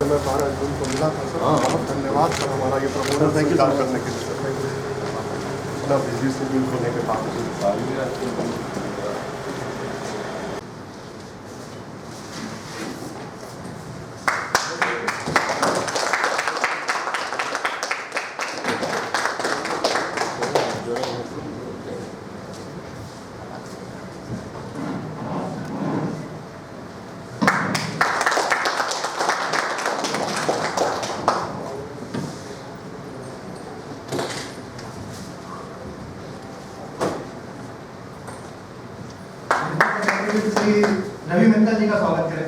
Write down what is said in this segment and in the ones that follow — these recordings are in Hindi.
मैं 12 जून को मिला था सर। बहुत धन्यवाद सर हमारा ये प्रपोजल स्वीकार करने के लिए सर। इतना बिजी शेड्यूल होने के बावजूद श्री रवि मित्तल जी का स्वागत करें।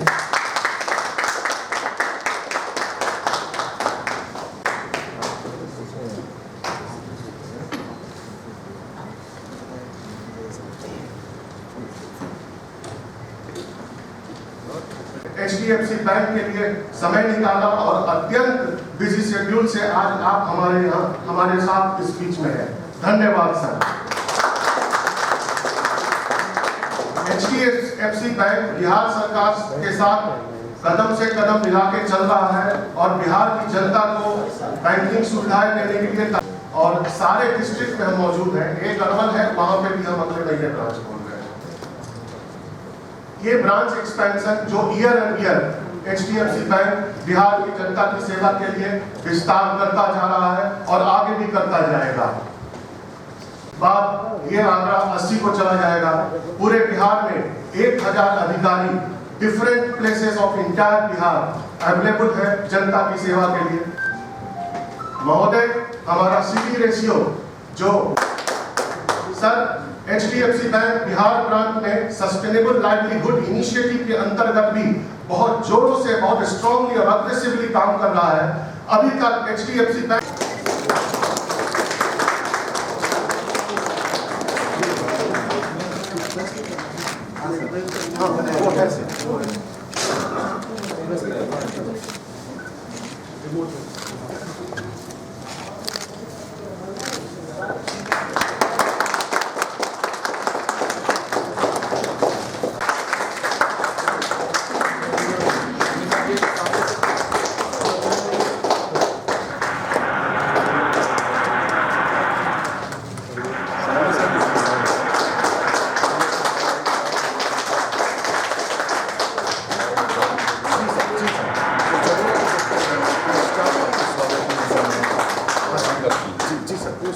HDFC बैंक के लिए समय निकाला और अत्यंत बिजी शेड्यूल से आज आप हमारे यहाँ हमारे साथ इस बीच में हैं। धन्यवाद सर। HDFC बैंक बिहार सरकार के साथ कदम से कदम मिला के चल रहा है और बिहार की जनता को बैंकिंग सुविधाएं देने के लिए और सारे डिस्ट्रिक्ट में हम मौजूद हैं। एक अरवल है, वहां पे भी हम अगले महीने ब्रांच खोल रहे हैं। ये ब्रांच एक्सपेंशन जो year and year HDFC bank Bihar की जनता की सेवा के लिए विस्तार करता जा रहा है और आगे भी करता जाएगा। बात ये आंकड़ा 80 को चला जाएगा। पूरे बिहार में 1000 अधिकारी different places of entire Bihar available है जनता की सेवा के लिए। महोदय, हमारा CD रेशियो जो सर HDFC बैंक बिहार प्रांत में सस्टेनेबल लाइवलीहुड इनिशिएटिव के अंतर्गत भी बहुत जोरों से, बहुत स्ट्रांगली और अग्रेसिवली काम कर रहा है। अभी तक HDFC बैंक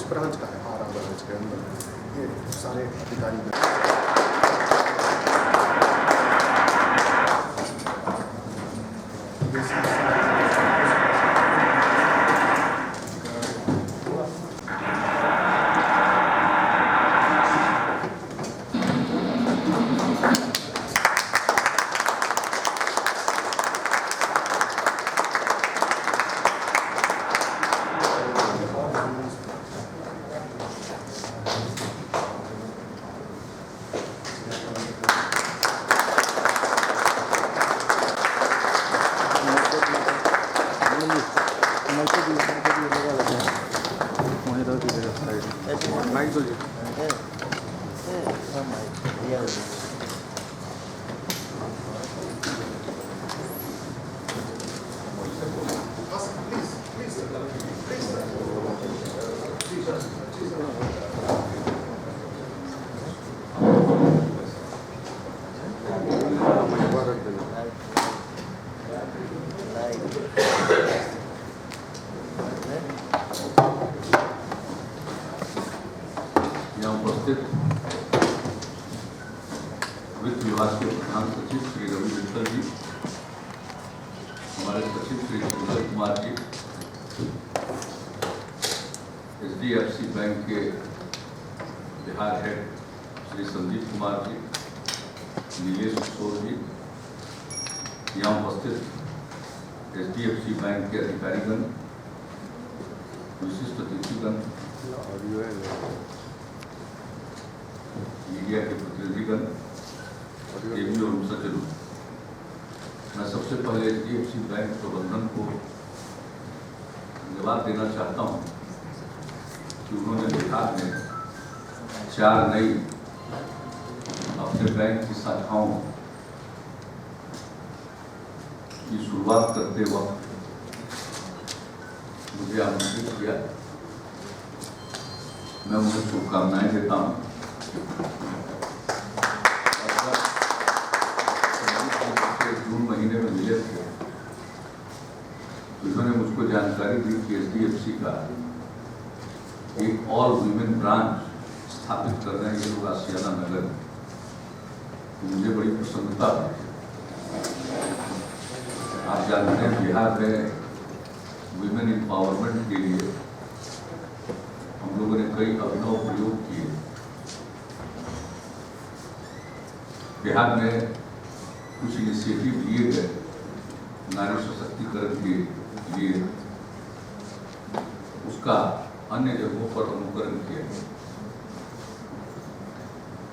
ब्रांच का है, आरा ब्रांच के अंदर ये सारे अधिकारी उपस्थित वित्त विभाग के प्रधान सचिव श्री रवि मित्तल जी, हमारे सचिव श्री सुंदर कुमार जी, HDFC बैंक के बिहार हेड श्री संदीप कुमार जी, नीलेश किशोर जी, यहाँ उपस्थित HDFC बैंक के अधिकारीगण, विशिष्ट अतिथिगण, मीडिया के प्रतिनिधिगण, देवी और सज्जनों, मैं सबसे पहले HDFC बैंक प्रबंधन को धन्यवाद देना चाहता हूं कि उन्होंने बिहार में 4 नई अपने बैंक की शाखाओं की शुरुआत करते वक्त मुझे आमंत्रित किया, मैं उन्हें शुभकामनाएं देता हूँ। जून महीने में मिले थे तो उन्होंने मुझको जानकारी दी कि HDFC का एक ऑल वीमेन ब्रांच स्थापित कर रहे हैं ये लोग आशियाना नगर में। तो मुझे बड़ी प्रसन्नता हुई। आप जानते हैं बिहार में वीमेन एम्पावरमेंट के लिए हम लोगों ने कई अभिनव प्रयोग किए। बिहार में कुछ इनिशिएटिव लिए गए नारी सशक्तिकरण के लिए, उसका अन्य जगहों पर अनुकरण किया।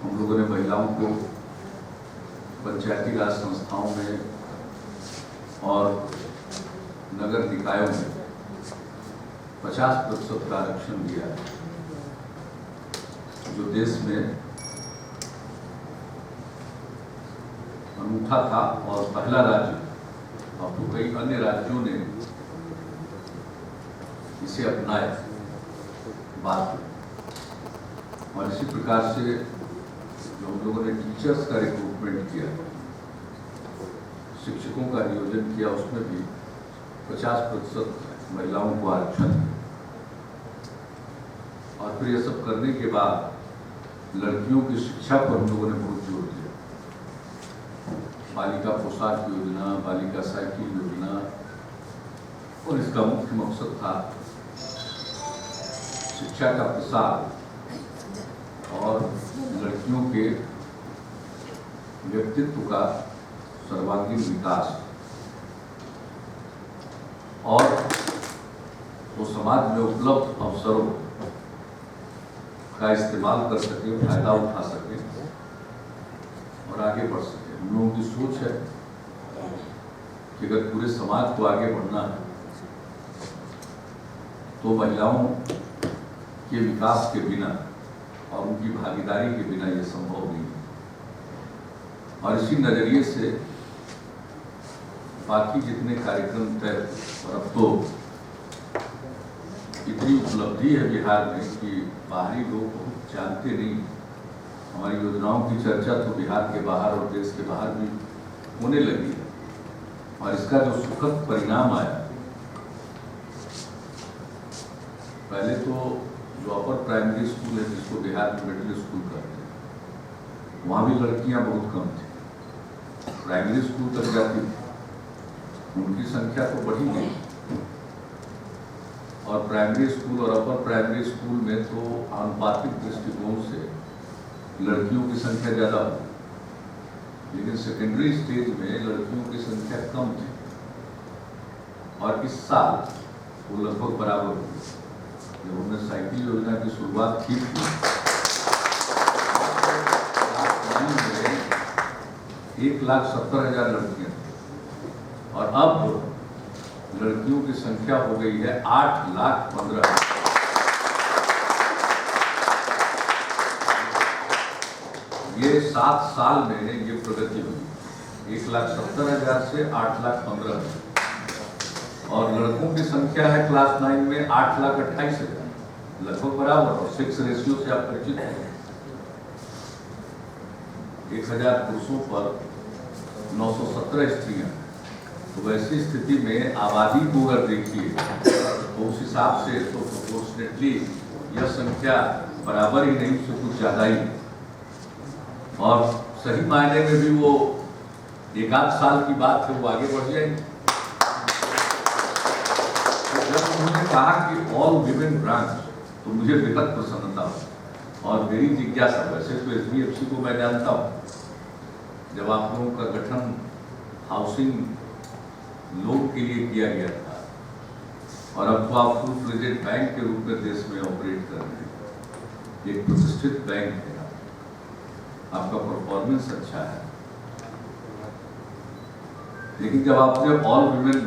हम लोगों ने महिलाओं को पंचायती राज संस्थाओं में और नगर निकायों में 50% का आरक्षण दिया, जो देश में अनूठा था और पहला राज्य। अब तो कई अन्य राज्यों ने इसे अपनाया बात। और इसी प्रकार से जो हम लोगों ने टीचर्स का रिक्रूटमेंट किया, शिक्षकों का नियोजन किया, उसमें भी 50% महिलाओं को आरक्षण। और फिर यह सब करने के बाद लड़कियों की शिक्षा पर हम लोगों ने बहुत जोर दिया। बालिका पोशाक योजना, बालिका साइकिल योजना, और इसका मुख्य मकसद था शिक्षा का प्रसार और लड़कियों के व्यक्तित्व का सर्वांगीण विकास, और वो समाज में उपलब्ध अवसरों का इस्तेमाल कर सके, फायदा उठा सके और आगे बढ़ सके। हम लोगों की सोच है कि अगर पूरे समाज को आगे बढ़ना है तो महिलाओं के विकास के बिना और उनकी भागीदारी के बिना ये संभव नहीं है। और इसी नजरिए से बाकी जितने कार्यक्रम तय, और अब तो इतनी उपलब्धि है बिहार में कि बाहरी लोग बहुत जानते नहीं। हमारी योजनाओं की चर्चा तो बिहार के बाहर और देश के बाहर भी होने लगी है। और इसका जो सुखद परिणाम आया, पहले तो जो अपर प्राइमरी स्कूल है, जिसको बिहार में मिडिल स्कूल कहते हैं, वहाँ भी लड़कियाँ बहुत कम थी। प्राइमरी स्कूल तक जाती थी, उनकी संख्या तो बढ़ी गई। और प्राइमरी स्कूल और अपर प्राइमरी स्कूल में तो आनुपातिक दृष्टिकोण से लड़कियों की संख्या ज़्यादा हुई, लेकिन सेकेंडरी स्टेज में लड़कियों की संख्या कम थी। और इस साल वो लगभग बराबर हुई। जब हमने साइकिल योजना की शुरुआत की थी, 1,70,000 लड़कियां, और अब लड़कियों की संख्या हो गई है 8,15,000। ये 7 साल में ये प्रगति हुई, 1,70,000 से 8,15,000। और लड़कों की संख्या है क्लास 9 में 8,28,000, लगभग बराबर। और 6 रेशियो से आप परिचित हैं। 1,000 पुरुषों पर 917 स्त्रियां। तो वैसी स्थिति में आबादी को अगर देखिए तो उस हिसाब से तो प्रोपोर्शनेटली यह संख्या बराबर ही नहीं, उससे कुछ ज़्यादा ही। और सही मायने में भी वो 1 आध साल की बात है, वो आगे बढ़ जाएगी। जब उन्होंने कहा कि ऑल विमेन ब्रांच, तो मुझे बेहद प्रसन्नता हुई। और मेरी जिज्ञासा, वैसे तो HDFC को मैं जानता हूँ, जब आप लोगों का गठन हाउसिंग लोन के लिए किया गया था, और अब तो आप फुल फ्लेजेड बैंक के रूप में देश में ऑपरेट कर रहे हैं, एक प्रतिष्ठित बैंक है, आपका परफॉर्मेंस अच्छा है। लेकिन जब आपने ऑल विमेन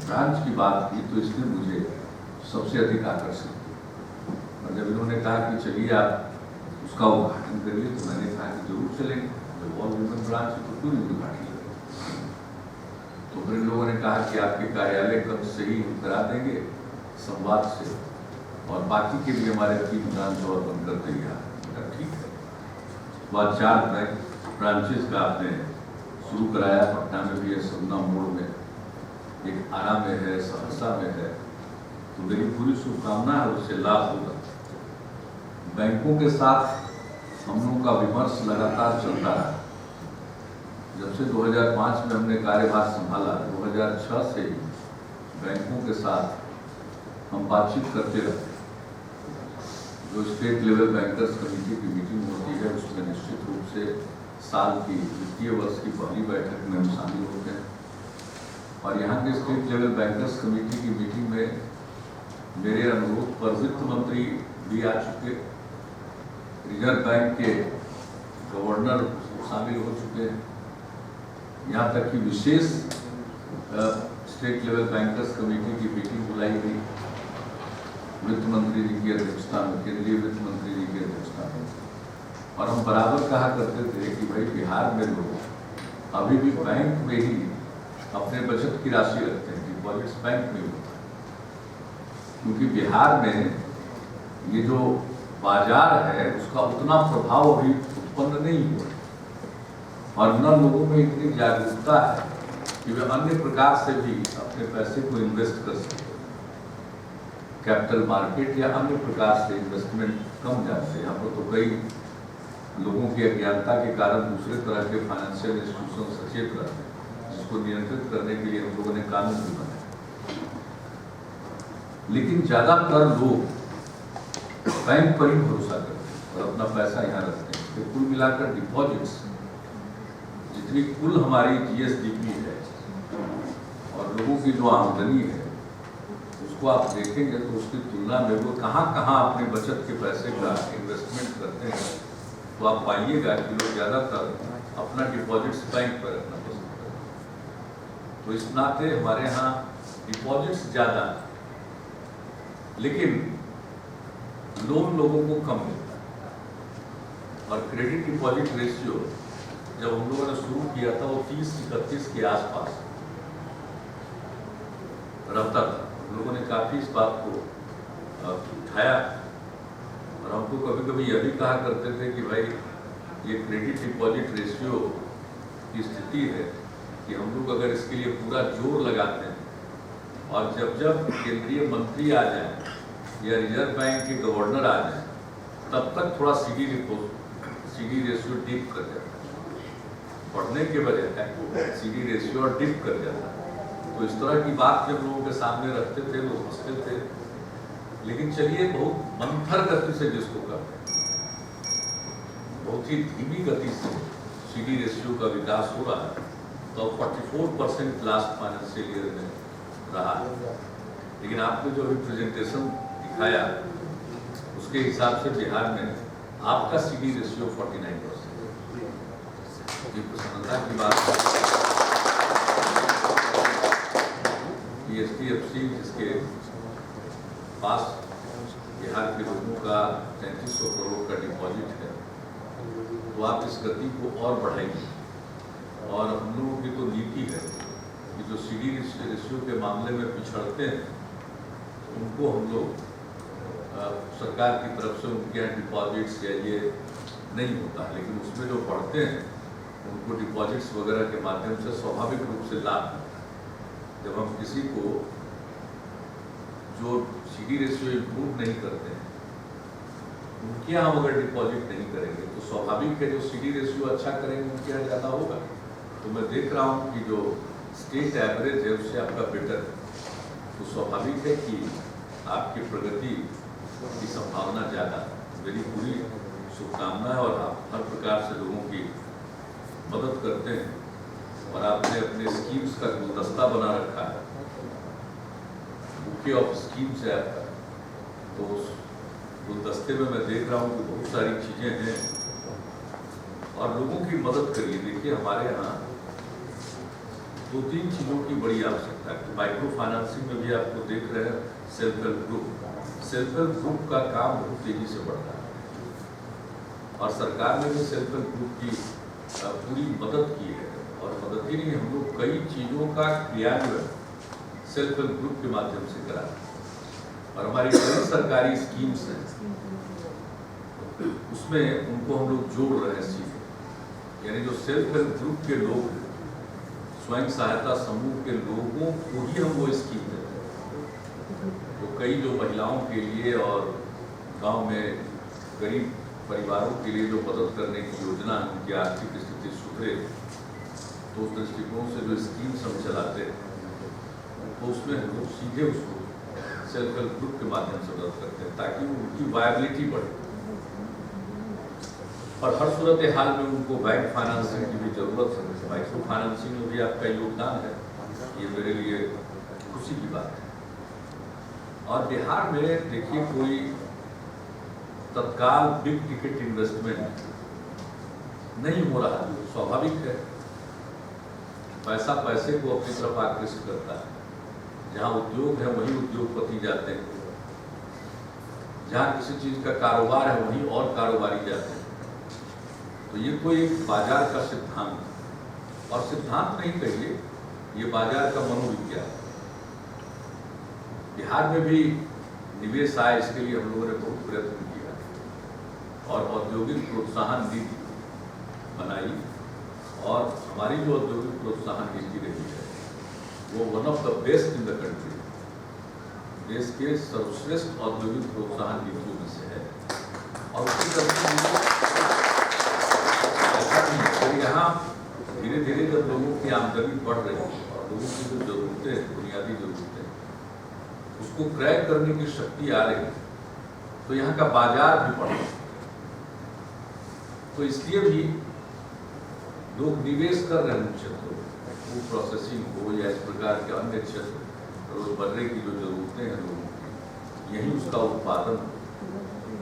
ब्रांच की बात की तो इसने मुझे सबसे अधिक आकर्षित किया। और जब इन्होंने कहा कि चलिए आप उसका उद्घाटन करिए, तो मैंने कहा कि जरूर चलेंगे। जब ऑल विमेन ब्रांच है तो क्यों नहीं उद्घाटन करेंगे। तो फिर लोगों ने कहा कि आपके कार्यालय कब से ही हम करा देंगे, संवाद से और बाकी के लिए हमारे 3 ब्रांच और बनकर तैयार। ठीक है, वह 4 ब्रांचेस का आपने शुरू कराया। पटना में भी है, सपना मोड़ में, एक आरा में है, सहरसा में है। तो मेरी पूरी शुभकामना है, उससे लाभ होगा। बैंकों के साथ हम लोगों का विमर्श लगातार चलता रहा। जब से 2005 में हमने कार्यभार संभाला, 2006 से ही बैंकों के साथ हम बातचीत करते रहते। जो स्टेट लेवल बैंकर्स कमेटी की मीटिंग होती है, उसमें निश्चित रूप से साल की वित्तीय वर्ष की पहली बैठक में हम शामिल होते हैं। और यहाँ के स्टेट लेवल बैंकर्स कमेटी की मीटिंग में मेरे अनुरोध पर वित्त मंत्री भी आ चुके, रिजर्व बैंक के गवर्नर शामिल हो चुके हैं। यहाँ तक कि विशेष स्टेट लेवल बैंकर्स कमेटी की मीटिंग बुलाई गई वित्त मंत्री जी की अध्यक्षता में, केंद्रीय वित्त मंत्री जी की अध्यक्षता में। और हम बराबर कहा करते थे कि भाई बिहार में लोग अभी भी बैंक में ही अपने बचत की राशि रखते हैं, डिपॉजिट्स बैंक में होता है। क्योंकि बिहार में ये जो बाजार है उसका उतना प्रभाव अभी उत्पन्न नहीं हुआ और न लोगों में इतनी जागरूकता है कि वे अन्य प्रकार से भी अपने पैसे को इन्वेस्ट कर सकते। कैपिटल मार्केट या अन्य प्रकार से इन्वेस्टमेंट कम जाते हैं। यहाँ पर तो कई लोगों की अज्ञानता के कारण दूसरे तरह के फाइनेंशियल इंस्टीट्यूशन सचेत रहते हैं, जिसको नियंत्रित करने के लिए हम लोगों ने कानून भी बनाया। लेकिन ज्यादातर लोग बैंक पर ही भरोसा करते हैं और अपना पैसा यहाँ रखते हैं। तो कुल मिलाकर डिपॉजिट्स जितनी कुल हमारी जीएसडीपी है और लोगों की जो आमदनी है उसको आप देखेंगे तो उसकी तुलना में वो कहाँ अपने बचत के पैसे का इन्वेस्टमेंट करते हैं, तो आप पाइएगा कि लोग ज़्यादातर अपना डिपॉजिट्स बैंक पर रखना पसंद करते हैं। तो इस नाते हमारे यहाँ डिपॉजिट्स ज़्यादा, लेकिन लोन लोगों को कम मिलता है। और क्रेडिट डिपॉजिट रेशियो जब हम लोगों ने शुरू किया था वो 30-31 के आसपास रहता था। हम लोगों ने काफ़ी इस बात को उठाया और हमको कभी कभी यह भी कहा करते थे कि भाई ये क्रेडिट डिपॉजिट रेशियो की स्थिति है कि हम लोग अगर इसके लिए पूरा जोर लगाते हैं और जब केंद्रीय मंत्री आ जाए या रिजर्व बैंक के गवर्नर आ जाए तब तक थोड़ा सीडी रेशियो डिप कर जाता है, बढ़ने के बजाय सीडी रेशियो डिप कर जाता है। तो इस तरह की बात जब लोगों के सामने रखते थे लोग हंसते थे। लेकिन चलिए बहुत मंथर गति से जिसको कहते हैं, बहुत ही धीमी गति से सीडी रेशियो का विकास हो रहा है। तो 44% लास्ट फाइनेंशियल ईयर में रहा है। लेकिन आपने जो अभी प्रेजेंटेशन दिखाया उसके हिसाब से बिहार में आपका सीडी रेशियो 49%। ये प्रसन्नता की बात है। एचडीएफसी जिसके पास बिहार के लोगों का 3300 करोड़ का डिपॉजिट है, तो आप इस गति को और बढ़ाइए। और हम लोगों की तो नीति है कि जो सीडी रेशियो के मामले में पिछड़ते हैं उनको हम लोग सरकार की तरफ से उनके यहाँ डिपॉजिट्स या ये नहीं होता है, लेकिन उसमें जो बढ़ते हैं उनको डिपॉजिट्स वगैरह के माध्यम से स्वाभाविक रूप से लाभ मिलता है। जब हम किसी को जो सीडी रेशियो इम्प्रूव नहीं करते हैं उनके यहाँ अगर डिपॉजिट नहीं करेंगे तो स्वाभाविक है जो सीडी रेशियो अच्छा करेंगे उनके यहाँ ज़्यादा होगा। तो मैं देख रहा हूँ कि जो स्टेट एवरेज है उससे आपका बेटर है, तो स्वाभाविक है कि आपकी प्रगति की संभावना ज़्यादा। मेरी पूरी शुभकामना है और आप हर प्रकार से लोगों की मदद करते हैं और आपने अपने स्कीम्स का गुलदस्ता बना रखा है, बुके ऑफ स्कीम्स है आपका। तो उस गुलदस्ते में मैं देख रहा हूँ कि बहुत सारी चीज़ें हैं और लोगों की मदद करिए। देखिए हमारे यहाँ 2-3 चीज़ों की बड़ी आवश्यकता है। माइक्रो फाइनेंसिंग में भी आपको देख रहे हैं सेल्फ हेल्प ग्रुप का काम बहुत तेजी से बढ़ रहा है और सरकार ने भी सेल्फ हेल्प ग्रुप की पूरी मदद की है। और मदद ही नहीं, हम लोग कई चीज़ों का क्रियान्वयन सेल्फ हेल्प ग्रुप के माध्यम से करा रहे हैं। और हमारी कई सरकारी स्कीम्स हैं, उसमें उनको हम लोग जोड़ रहे हैं सीधे, यानी जो सेल्फ हेल्प ग्रुप के लोग हैं, स्वयं सहायता समूह के लोगों को ही हम वो स्कीम देते हैं। तो कई जो महिलाओं के लिए और गांव में गरीब परिवारों के लिए जो मदद करने की योजना है, उनकी आर्थिक स्थिति सुधरे, तो उस दृष्टिकोण से जो स्कीम्स हम चलाते हैं, तो उसमें हम लोग सीधे उसको सेल्फ हेल्प ग्रुप के माध्यम से मदद करते हैं, ताकि उनकी वायबिलिटी बढ़े। और हर सूरत हाल में उनको बैंक फाइनेंसिंग की भी जरूरत है। माइक्रो फाइनेंसिंग में भी आपका योगदान है, ये मेरे लिए खुशी की बात है। और बिहार में देखिए, कोई तत्काल बिग टिकट इन्वेस्टमेंट नहीं हो रहा, स्वाभाविक है। पैसा पैसे को अपनी तरफ आकृष्ट करता है। जहाँ उद्योग है वहीं उद्योगपति जाते हैं, जहाँ किसी चीज का कारोबार है वहीं और कारोबारी जाते हैं। तो ये कोई एक बाजार का सिद्धांत है, और सिद्धांत नहीं कहिए, ये बाजार का मनोविज्ञान है। बिहार में भी निवेश आए, इसके लिए हम लोगों ने बहुत प्रयत्न किया और औद्योगिक प्रोत्साहन नीति बनाई, और हमारी जो औद्योगिक प्रोत्साहन नीति रही है वो one of the best in the country, देश के सर्वश्रेष्ठ औद्योगिक प्रोत्साहन नीतियों में से है। और उसकी यहाँ धीरे धीरे जब लोगों की आमदनी बढ़ रही है और लोगों की जो जरूरतें, बुनियादी जरूरतें, उसको क्रय करने की शक्ति आ रही है, तो यहाँ का बाजार भी बढ़ रहा है। तो इसलिए भी लोग निवेश कर रहे हैं क्षेत्रों में, फूड प्रोसेसिंग हो या इस प्रकार के अन्य क्षेत्र, रोजमर्रे की जो जरूरतें हैं लोगों की, यही उसका उत्पादन,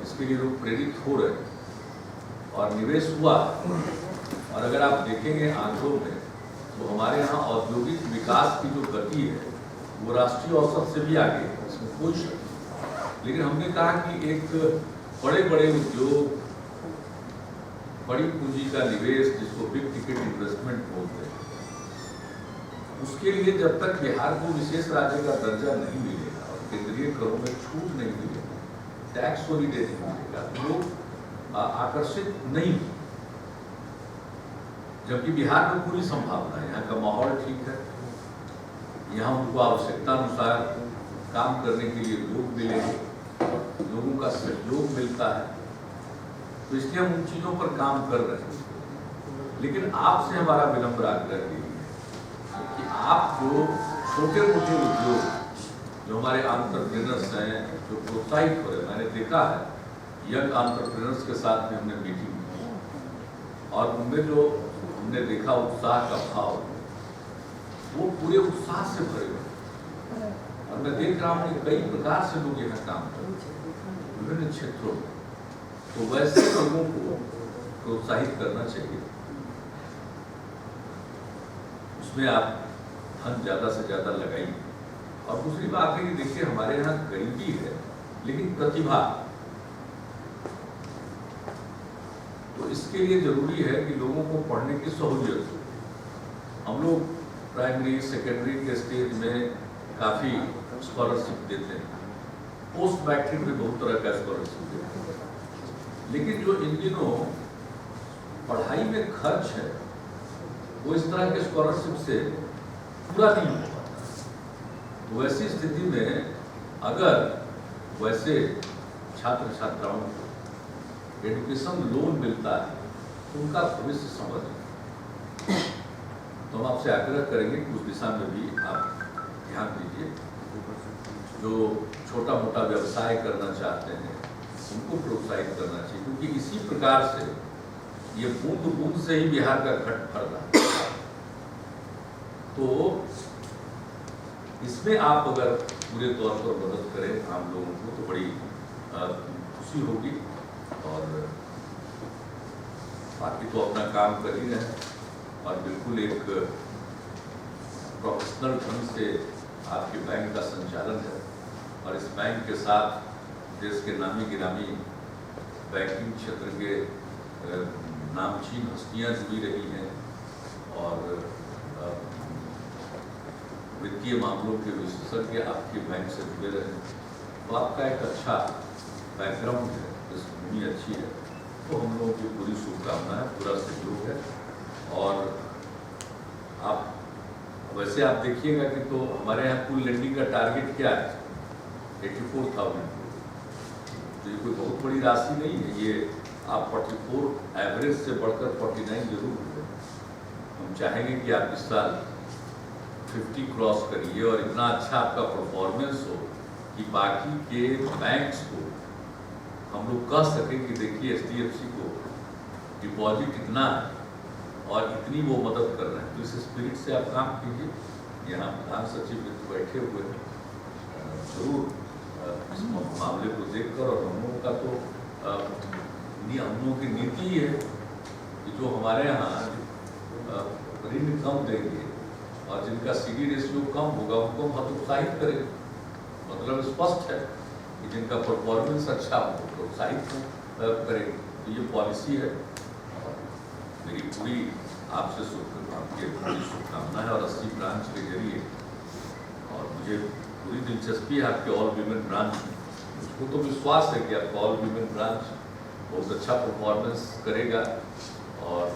इसके लिए लोग प्रेरित हो रहे हैं और निवेश हुआ। और अगर आप देखेंगे आंकड़ों में, तो हमारे यहाँ औद्योगिक विकास की जो गति है वो राष्ट्रीय औसत से भी आगे है, इसमें कोई शक नहीं। लेकिन हमने कहा कि एक बड़े बड़े उद्योग, बड़ी पूंजी का निवेश, जिसको बिग टिकट इन्वेस्टमेंट बोलते हैं, उसके लिए जब तक बिहार को विशेष राज्य का दर्जा नहीं मिलेगा और केंद्रीय करों में छूट नहीं मिलेगी, टैक्स हॉलिडे नहीं मिलेगा, तो लोग आकर्षित नहीं। जबकि बिहार में पूरी संभावना है, यहाँ का माहौल ठीक है, यहाँ उनको आवश्यकता अनुसार काम करने के लिए लोग मिलेंगे, लोगों का सहयोग मिलता है, तो इसलिए हम उन चीज़ों पर काम कर रहे हैं। लेकिन आपसे हमारा विनम्र आग्रह है कि आप जो छोटे मोटे उद्योग, जो हमारे एंटरप्रेन्योर्स हैं, जो प्रोत्साहित हो रहे हैं, मैंने देखा है यंग एंटरप्रेन्योर्स के साथ में हमने मीटिंग की और उनमें जो हमने देखा उत्साह का भाव, वो पूरे उत्साह से भरे हुए। और मैं देख रहा हूँ कि कई प्रकार से लोग यहाँ काम कर रहे हैं विभिन्न क्षेत्रों में, तो वैसे लोगों को प्रोत्साहित करना चाहिए। उसमें आप धन ज्यादा से ज्यादा लगाइए। और दूसरी बात है कि देखिए, हमारे यहाँ गरीबी है लेकिन प्रतिभा, तो इसके लिए जरूरी है कि लोगों को पढ़ने की सहूलियत हो। हम लोग प्राइमरी सेकेंडरी के स्टेज में काफ़ी स्कॉलरशिप देते हैं, पोस्ट मैट्रिक में बहुत तरह का स्कॉलरशिप देते हैं, लेकिन जो इन दिनों पढ़ाई में खर्च है वो इस तरह के स्कॉलरशिप से पूरा नहीं हो पाता। तो वैसी स्थिति में अगर वैसे छात्र छात्राओं को एजुकेशन लोन मिलता है तो उनका भविष्य समझ है। तो हम आपसे आग्रह करेंगे कि उस दिशा में भी आप ध्यान दीजिए। जो छोटा मोटा व्यवसाय करना चाहते हैं उनको प्रोत्साहित करना चाहिए, क्योंकि इसी प्रकार से ये बूंद बूंद से ही बिहार का घट भर रहा है। तो इसमें आप अगर पूरे तौर पर मदद करें आम लोगों को तो बड़ी खुशी होगी। और बाकी तो अपना काम कर ही रहे हैं और बिल्कुल एक प्रोफेशनल ढंग से आपके बैंक का संचालन है। और इस बैंक के साथ देश के नामी गिरामी बैंकिंग क्षेत्र के नामचीन हस्तियां जुड़ी रही हैं और वित्तीय मामलों के विशेषज्ञ आपके बैंक से जुड़े रहे। तो आपका एक अच्छा बैकग्राउंड है, पृष्ठभूमि अच्छी है, तो हम लोगों की पूरी शुभकामनाएं, पूरा सहयोग है। और आप वैसे आप देखिएगा कि तो हमारे यहाँ कुल लैंडिंग का टारगेट क्या है, 84,000। तो ये कोई बहुत बड़ी राशि नहीं है, ये आप 44 एवरेज से बढ़कर 49 जरूर हुए। हम चाहेंगे कि आप इस साल 50 क्रॉस करिए और इतना अच्छा आपका परफॉर्मेंस हो कि बाकी के बैंक्स को हम लोग कह सकें कि देखिए HDFC को डिपॉजिट इतना है और इतनी वो मदद कर रहे हैं। तो इस स्पिरिट से आप काम कीजिए। यहाँ प्रधान सचिव बैठे हुए हैं, जरूर इस मामले को देखकर, और हम लोगों का तो हम लोगों की नीति है कि जो हमारे यहाँ ऋण कम देंगे और जिनका CD रेशियो कम होगा उनको हम प्रोत्साहित करेंगे। मतलब स्पष्ट है कि जिनका परफॉर्मेंस अच्छा हो प्रोत्साहित करेंगे। तो ये पॉलिसी है और मेरी पूरी आपसे शुभकामना है। और 80 ब्रांच के जरिए, और मुझे पूरी दिलचस्पी है आपके ऑल वीमेन ब्रांच में। मुझको तो विश्वास है कि आपका ऑल वीमेन ब्रांच बहुत अच्छा परफॉर्मेंस करेगा और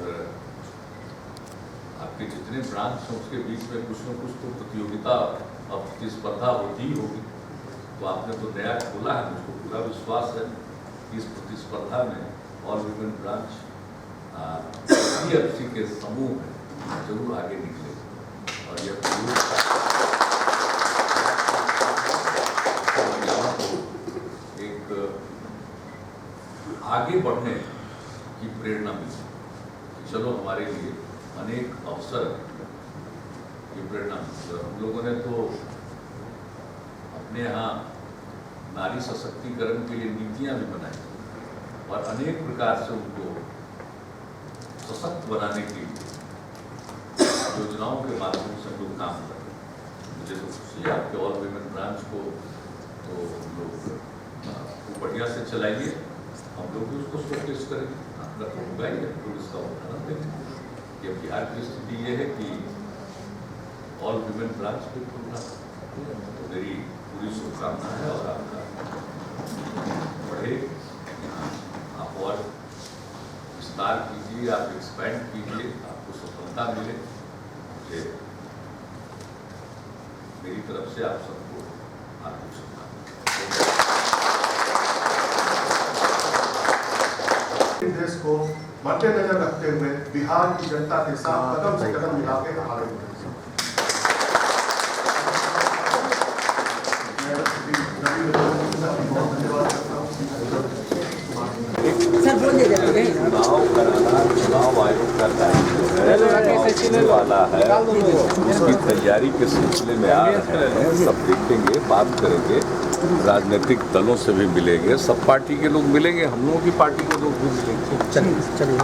आपके जितने ब्रांच हैं उसके बीच में कुछ न कुछ तो प्रतियोगिता और प्रतिस्पर्धा होती ही होगी। तो आपने तो नया खोला है, मुझको पूरा विश्वास है कि इस प्रतिस्पर्धा में ऑल वीमेन ब्रांच HDFC के समूह में जरूर आगे निकले। और यह एक आगे बढ़ने की प्रेरणा मिली। चलो हमारे लिए अनेक अवसर की प्रेरणा मिली। हम लोगों ने तो अपने यहाँ नारी सशक्तिकरण के लिए नीतियाँ भी बनाई और अनेक प्रकार से उनको सशक्त बनाने के लिए योजनाओं के माध्यम से हम लोग काम कर रहे हैं। मुझे तो खुशी है आपके ऑल वीमेन ब्रांच को, तो हम लोग बढ़िया से चलाइए, हम लोग भी उसको शोकेस करेंगे। आपका तो होगा ही, हम लोग इसका उदाहरण देंगे। ये बिहार की स्थिति ये है कि ऑल वीमेन ब्रांच पे खुलना, तो मेरी पूरी शुभकामना है और आपका बढ़े, आप और विस्तार कीजिए, आप एक्सपेंड कीजिए, आपको सफलता मिले। मुझे मेरी तरफ से आप सबको हार्दिक शुभकामनाएं। देश को मद्देनजर रखते हुए बिहार की जनता के साथ कदम से कदम मिला के आगे बढ़े। चुनाव कराना चुनाव आयोग का दायित्व वाला है, उसकी तैयारी के सिलसिले में आ रहे हैं। सब देखेंगे, बात करेंगे, राजनीतिक दलों से भी मिलेंगे, सब पार्टी के लोग मिलेंगे, हम लोगों की पार्टी के लोग भी मिलेंगे। चलिए